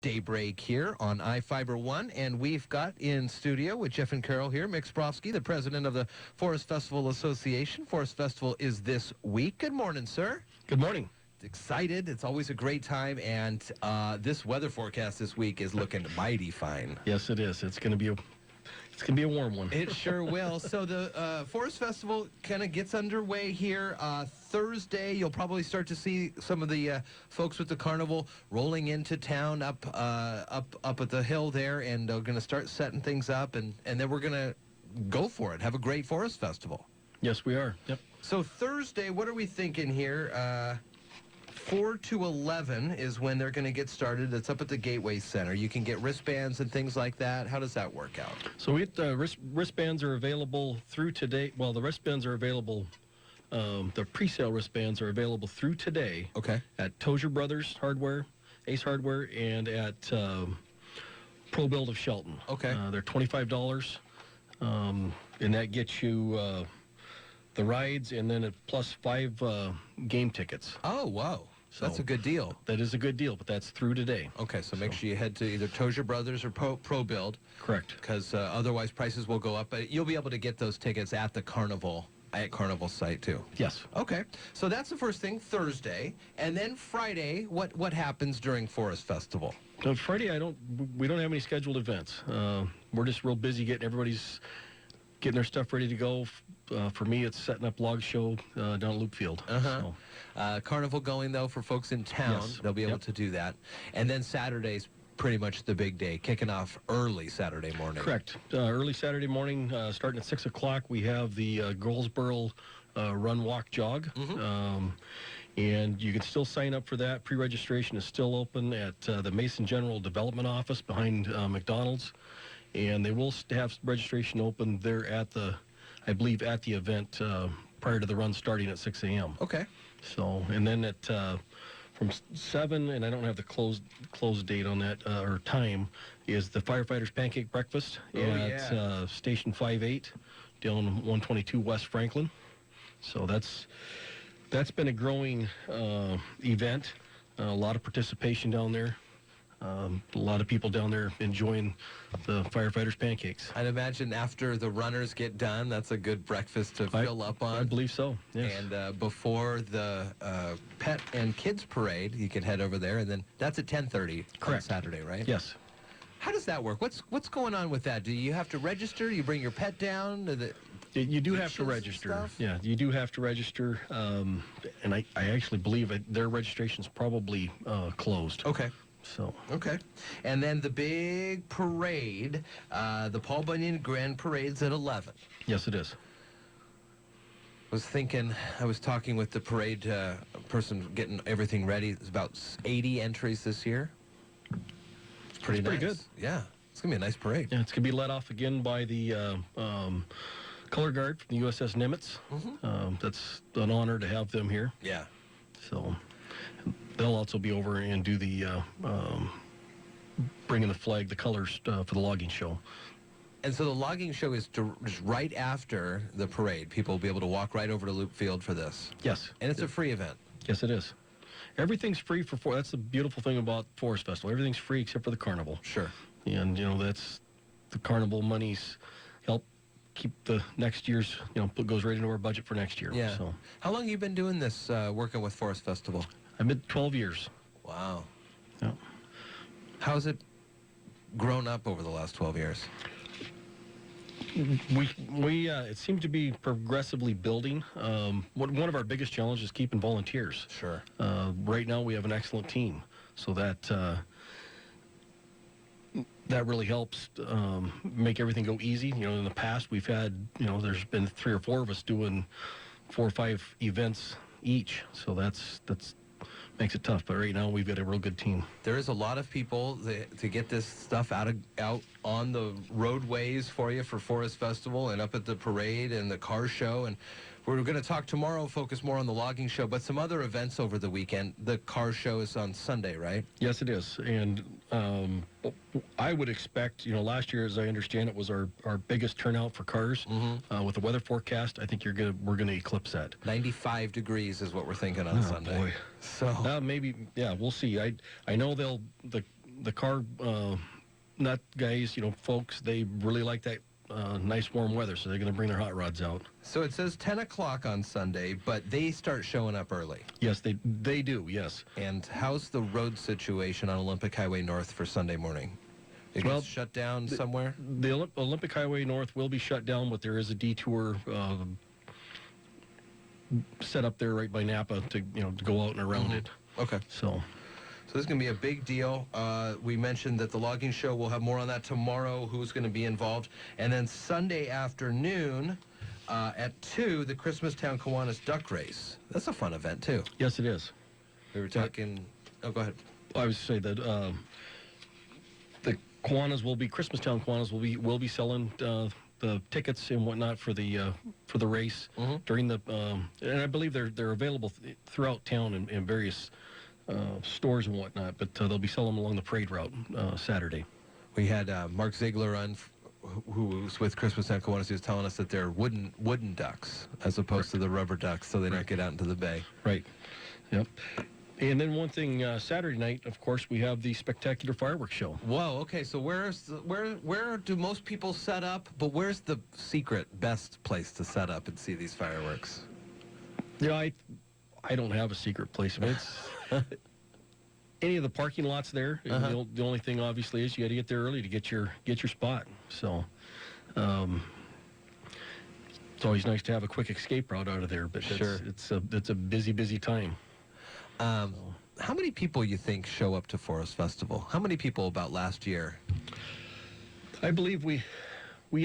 Daybreak here on I-Fiber 1, and we've got in studio with Jeff and Carol here, Mick Sprouffske, the president of the Forest Festival Association. Forest Festival is this week. Good morning, sir. Good morning. Excited. It's always a great time, and this weather forecast this week is looking mighty fine. Yes, it is. It's going to be a warm one. It sure will. So the Forest Festival kind of gets underway here. Thursday, you'll probably start to see some of the folks with the carnival rolling into town up at the hill there, and they're going to start setting things up, and then we're going to go for it. Have a great Forest Festival. Yes, we are. Yep. So Thursday, what are we thinking here? 4 to 11 is when they're going to get started. It's up at the Gateway Center. You can get wristbands and things like that. How does that work out? So wristbands are available through today. Well, the wristbands are available. The pre-sale wristbands are available through today. Okay. At Tozier Brothers Hardware, Ace Hardware, and at Pro Build of Shelton. Okay. They're $25, and that gets you the rides and then plus 5 game tickets. Oh, wow. So that's a good deal. That is a good deal, but that's through today. Okay, so make sure you head to either Tozier Brothers or Pro Build. Correct. Because otherwise prices will go up. But you'll be able to get those tickets at the Carnival, at Carnival's site too. Yes. Okay, so that's the first thing, Thursday. And then Friday, what happens during Forest Festival? Friday, we don't have any scheduled events. We're just real busy getting their stuff ready to go. For me, it's setting up log show down at Loop Field. So. Carnival going, though, for folks in town. Yes. They'll be able to do that. And then Saturday's pretty much the big day, kicking off early Saturday morning. Correct. Early Saturday morning, starting at 6 o'clock, we have the Goldsboro Run, Walk, Jog. Mm-hmm. And you can still sign up for that. Pre-registration is still open at the Mason General Development Office behind McDonald's. And they will have registration open there I believe, at the event prior to the run starting at 6 a.m. Okay. So, and then from 7, and I don't have the close date on that, or time, is the Firefighters Pancake Breakfast at Station 58 down 122 West Franklin. So that's been a growing event. A lot of participation down there. A lot of people down there enjoying the firefighters' pancakes. I'd imagine after the runners get done, that's a good breakfast to fill up on. I believe so, yes. And before the pet and kids parade, you can head over there, and then that's at 10:30 on Saturday, right? Yes. How does that work? What's going on with that? Do you have to register? You bring your pet down? You do have to register. Yeah, you do have to register. And I actually believe their registration's probably closed. Okay. So. Okay. And then the big parade, the Paul Bunyan Grand Parade's at 11. Yes, it is. I was talking with the parade person getting everything ready. It's about 80 entries this year. It's pretty nice. Pretty good. Yeah. It's going to be a nice parade. Yeah, it's going to be led off again by the Color Guard from the USS Nimitz. Mm-hmm. That's an honor to have them here. Yeah. So they'll also be over and do the bringing the flag, the colors for the logging show. And so the logging show is just right after the parade. People will be able to walk right over to Loop Field for this. Yes. And it's a free event. Yes, it is. Everything's free for that's the beautiful thing about Forest Festival. Everything's free except for the carnival. Sure. And, that's the carnival monies help keep the next year's, goes right into our budget for next year. Yeah. So. How long have you been doing this, working with Forest Festival? I've been 12 years. Wow. Yeah. How's it grown up over the last 12 years? It seems to be progressively building. One of our biggest challenges is keeping volunteers. Sure. Right now we have an excellent team, so that really helps make everything go easy. In the past we've had, there's been 3 or 4 of us doing 4 or 5 events each, so that's makes it tough. But right now we've got a real good team. There is a lot of people to get this stuff out on the roadways for you for Forest Festival and up at the parade and the car show. And we're going to talk tomorrow, focus more on the logging show, but some other events over the weekend. The car show is on Sunday, right? Yes, it is. And I would expect, last year, as I understand it, was our biggest turnout for cars. Mm-hmm. With the weather forecast, I think we're gonna eclipse that. 95 degrees is what we're thinking on Sunday. Boy. So maybe, yeah, we'll see. I know the car nut guys, folks, they really like that nice warm weather, so they're going to bring their hot rods out. So it says 10 o'clock on Sunday, but they start showing up early. Yes, they do, yes. And how's the road situation on Olympic Highway North for Sunday morning? It gets shut down somewhere? The Olympic Highway North will be shut down, but there is a detour set up there right by Napa to go out and around it. Okay. So this is going to be a big deal. We mentioned that the logging show, we'll have more on that tomorrow, who's going to be involved. And then Sunday afternoon at 2, the Christmastown Kiwanis Duck Race. That's a fun event, too. yes, it is. We were talking... Oh, go ahead. I was say that the Christmastown Kiwanis will be selling the tickets and whatnot for the race during the and I believe they're available throughout town in various stores and whatnot, but they'll be selling them along the parade route Saturday. We had Mark Ziegler on, who was with Christmastown Kiwanis. He was telling us that they're wooden ducks as opposed to the rubber ducks, so they don't get out into the bay. Right. Yep. And then one thing, Saturday night, of course, we have the spectacular fireworks show. Whoa. Okay. So where do most people set up? But where's the secret best place to set up and see these fireworks? Yeah, I don't have a secret place. I mean, it's any of the parking lots there. The only thing, obviously, is you got to get there early to get your spot. So, it's always nice to have a quick escape route out of there. But Sure. it's a busy time. How many people you think show up to Forest Festival? How many people about last year? I believe we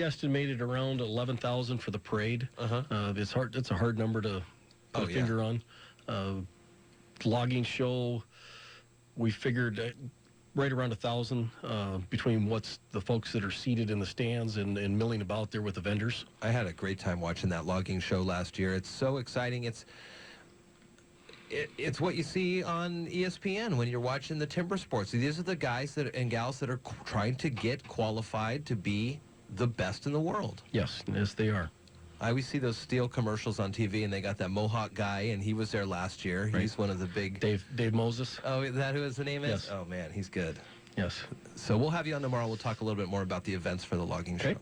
estimated around 11,000 for the parade. It's hard. It's a hard number to put a finger on. Logging show, we figured right around 1,000 between what's the folks that are seated in the stands and milling about there with the vendors. I had a great time watching that logging show last year. It's so exciting. It's what you see on ESPN when you're watching the timber sports. These are the guys and gals that are trying to get qualified to be the best in the world. Yes, they are. I always see those steel commercials on TV, and they got that Mohawk guy, and he was there last year. Right. He's one of the big... Dave Moses. Oh, is that who his name is? Yes. Oh, man, he's good. Yes. So we'll have you on tomorrow. We'll talk a little bit more about the events for the logging show.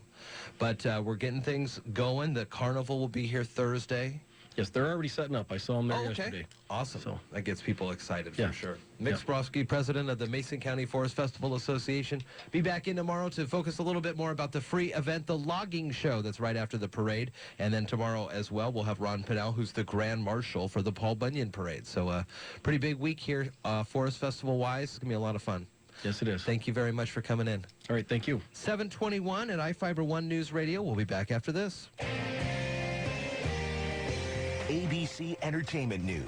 But we're getting things going. The carnival will be here Thursday. Yes, they're already setting up. I saw them there yesterday. Awesome. So that gets people excited for sure. Mick Yeah. Sprouffske, president of the Mason County Forest Festival Association. Be back in tomorrow to focus a little bit more about the free event, the logging show that's right after the parade. And then tomorrow as well, we'll have Ron Pinnell, who's the Grand Marshal for the Paul Bunyan Parade. So pretty big week here, Forest Festival-wise. It's going to be a lot of fun. yes, it is. Thank you very much for coming in. All right, thank you. 721 at iFiber One News Radio. We'll be back after this. ABC Entertainment News.